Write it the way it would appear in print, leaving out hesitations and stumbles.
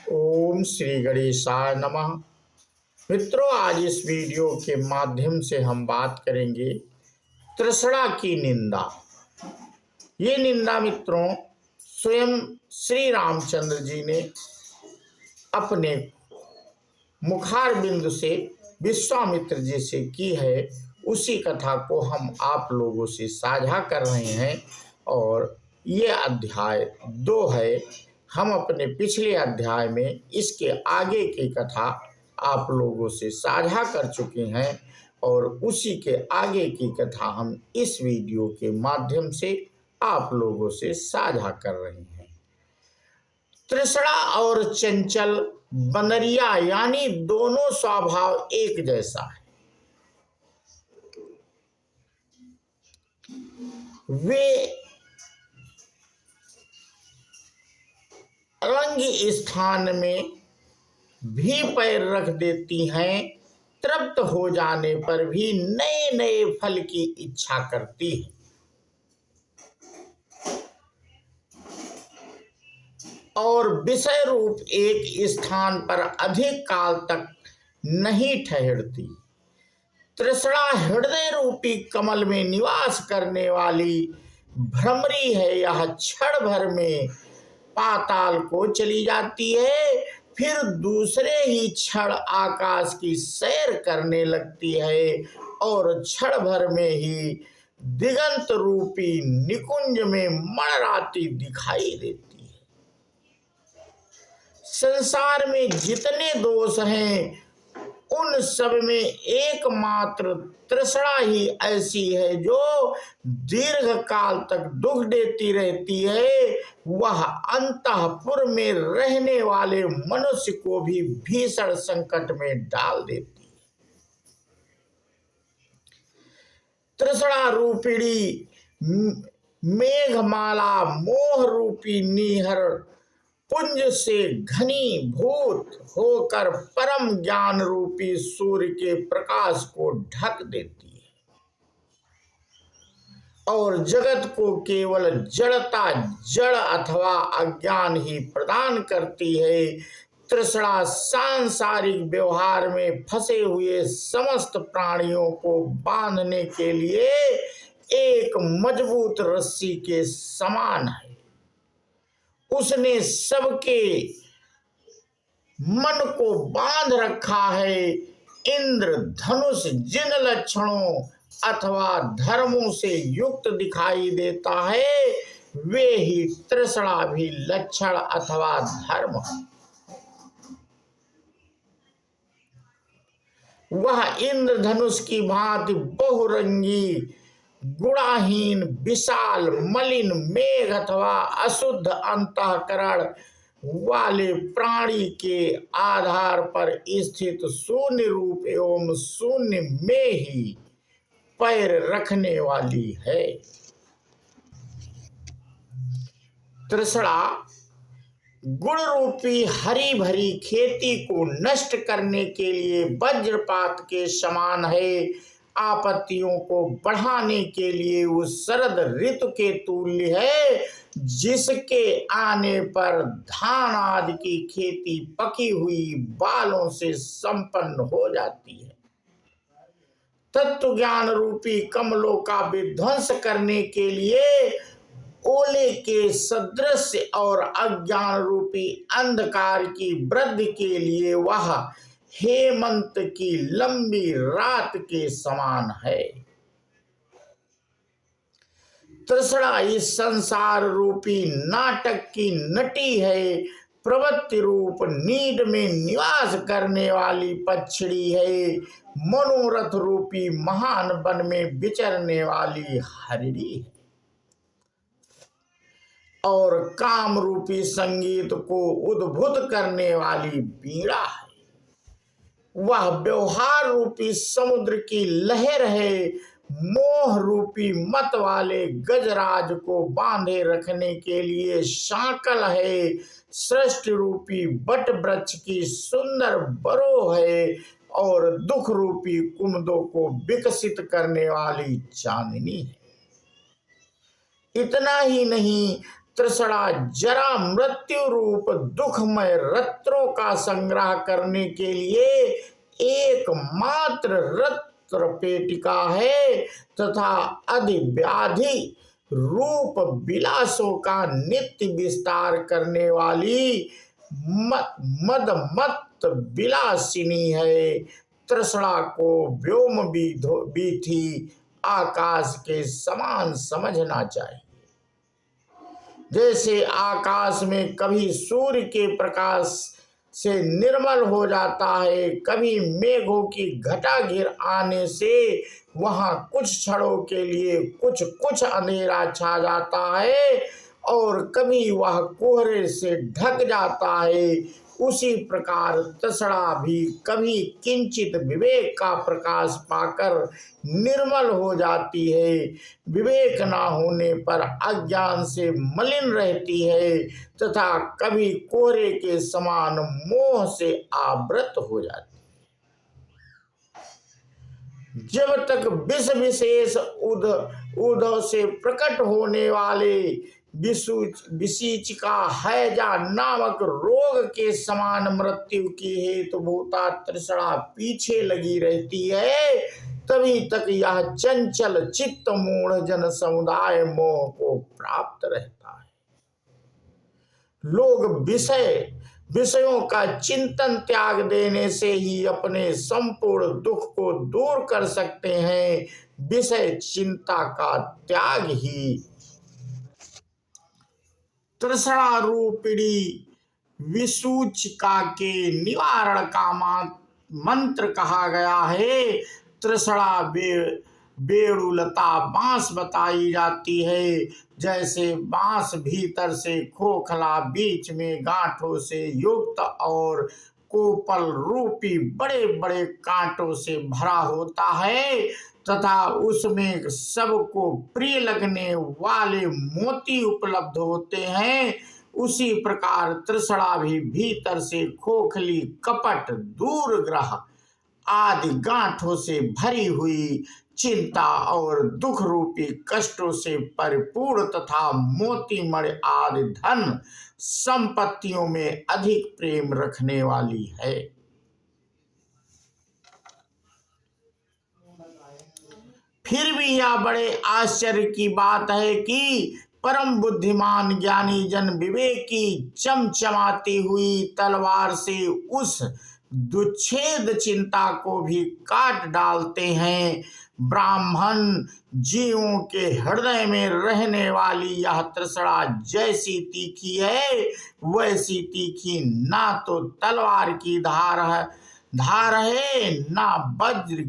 ओम श्री गणेशाय नमः। मित्रों, आज इस वीडियो के माध्यम से हम बात करेंगे तृष्णा की निंदा। ये निंदा मित्रों स्वयं श्री रामचंद्र जी ने अपने मुखार बिंदु से विश्वामित्र जी से की है। उसी कथा को हम आप लोगों से साझा कर रहे हैं और ये अध्याय 2 है। हम अपने पिछले अध्याय में इसके आगे की कथा आप लोगों से साझा कर चुके हैं और उसी के आगे की कथा हम इस वीडियो के माध्यम से आप लोगों से साझा कर रहे हैं। तृष्णा और चंचल बनरिया यानी दोनों स्वभाव एक जैसा है। वे रंग स्थान में भी पैर रख देती हैं, तृप्त हो जाने पर भी नए नए फल की इच्छा करती है। और विषय रूप एक स्थान पर अधिक काल तक नहीं ठहरती। तृष्णा हृदय रूपी कमल में निवास करने वाली भ्रमरी है। यह क्षण भर में पाताल को चली जाती है, फिर दूसरे ही क्षण आकाश की सैर करने लगती है और क्षण भर में ही दिगंत रूपी निकुंज में मंडराती दिखाई देती है। संसार में जितने दोष हैं उन सब में एकमात्र तृष्णा ही ऐसी है जो दीर्घ काल तक दुख देती रहती है। वह अंतःपुर में रहने वाले मनुष्य को भी भीषण संकट में डाल देती है। तृष्णा रूपिणी मेघमाला मोह रूपी नीहर पुंज से घनीभूत होकर परम ज्ञान रूपी सूर्य के प्रकाश को ढक देती है और जगत को केवल जड़ता, जड़ अथवा अज्ञान ही प्रदान करती है। तृष्णा सांसारिक व्यवहार में फंसे हुए समस्त प्राणियों को बांधने के लिए एक मजबूत रस्सी के समान है। उसने सबके मन को बांध रखा है। इंद्र धनुष जिन लक्षणों अथवा धर्मों से युक्त दिखाई देता है, वे ही तृष्णा भी लक्षण अथवा धर्म है। वह इंद्र धनुष की भांति बहुरंगी, गुणाहीन, विशाल, मलिन, मेघ अथवा अशुद्ध अंतःकरण वाले प्राणी के आधार पर स्थित शून्य रूप एवं शून्य में ही पैर रखने वाली है। तृष्णा गुण रूपी हरी भरी खेती को नष्ट करने के लिए वज्रपात के समान है। आपत्तियों को बढ़ाने के लिए उस शरद ऋतु के तुल्य है जिसके आने पर धान आदि की खेती पकी हुई बालों से संपन्न हो जाती है। तत्व ज्ञान रूपी कमलों का विध्वंस करने के लिए ओले के सदृश और अज्ञान रूपी अंधकार की वृद्धि के लिए वह हेमंत की लंबी रात के समान है। तृष्णा इस संसार रूपी नाटक की नटी है। प्रवृत्ति रूप नीड में निवास करने वाली पक्षिणी है। मनोरथ रूपी महान वन में विचरने वाली हरिणी है और काम रूपी संगीत को उद्भुत करने वाली वीणा है। वह व्यवहार रूपी समुद्र की लहर है। मोह रूपी मत वाले गजराज को बांधे रखने के लिए शाकल है। सृष्टि रूपी बट वृक्ष की सुंदर बरोह है और दुख रूपी कुमुदों को विकसित करने वाली चांदनी है। इतना ही नहीं, तृष्णा जरा मृत्यु रूप दुखमय रत्नों का संग्रह करने के लिए एकमात्र रत्न पेटिका है तथा अधिव्याधि रूप विलासों का नित्य विस्तार करने वाली मदमत्त विलासिनी है। तृष्णा को व्योम भी थी आकाश के समान समझना चाहिए। जैसे आकाश में कभी सूर्य के प्रकाश से निर्मल हो जाता है, कभी मेघों की घटा घिर आने से वहां कुछ क्षणों के लिए कुछ अंधेरा छा जाता है और कभी वह कोहरे से ढक जाता है, उसी प्रकार तृष्णा भी कभी किंचित विवेक का प्रकाश पाकर निर्मल हो जाती है, विवेक न होने पर अज्ञान से मलिन रहती है तथा कभी कोहरे के समान मोह से आवृत हो जाती है। जब तक विष विशेष उदय से प्रकट होने वाले विसीचिका हैजा नामक रोग के समान मृत्यु की हेतुभूता तृष्णा पीछे लगी रहती है, तभी तक यह चंचल चित्त मूढ़ जन समुदाय मोह को प्राप्त रहता है। लोग विषयों का चिंतन त्याग देने से ही अपने संपूर्ण दुख को दूर कर सकते हैं। विषय चिंता का त्याग ही तृष्णा रूपिणी विसूचिका के निवारण का मंत्र कहा गया है। तृष्णा बेड़ुलता बांस बताई जाती है। जैसे बांस भीतर से खोखला, बीच में गांठों से युक्त और कोपल रूपी बड़े बड़े कांटों से भरा होता है तथा उसमें सबको प्रिय लगने वाले मोती उपलब्ध होते हैं, उसी प्रकार तृष्णा भी भीतर से खोखली, कपट, दूरग्रह आदि गांठों से भरी हुई चिंता और दुख रूपी कष्टों से परिपूर्ण तथा मोतीमणि आदि धन संपत्तियों में अधिक प्रेम रखने वाली है। फिर भी यह बड़े आश्चर्य की बात है कि परम बुद्धिमान ज्ञानी जन विवेकी चमचमाती हुई तलवार से उस दुच्छेद चिंता को भी काट डालते हैं। ब्राह्मण जीवों के हृदय में रहने वाली यह तृष्णा जैसी तीखी है, वैसी तीखी ना तो तलवार की धार है, ना वज्र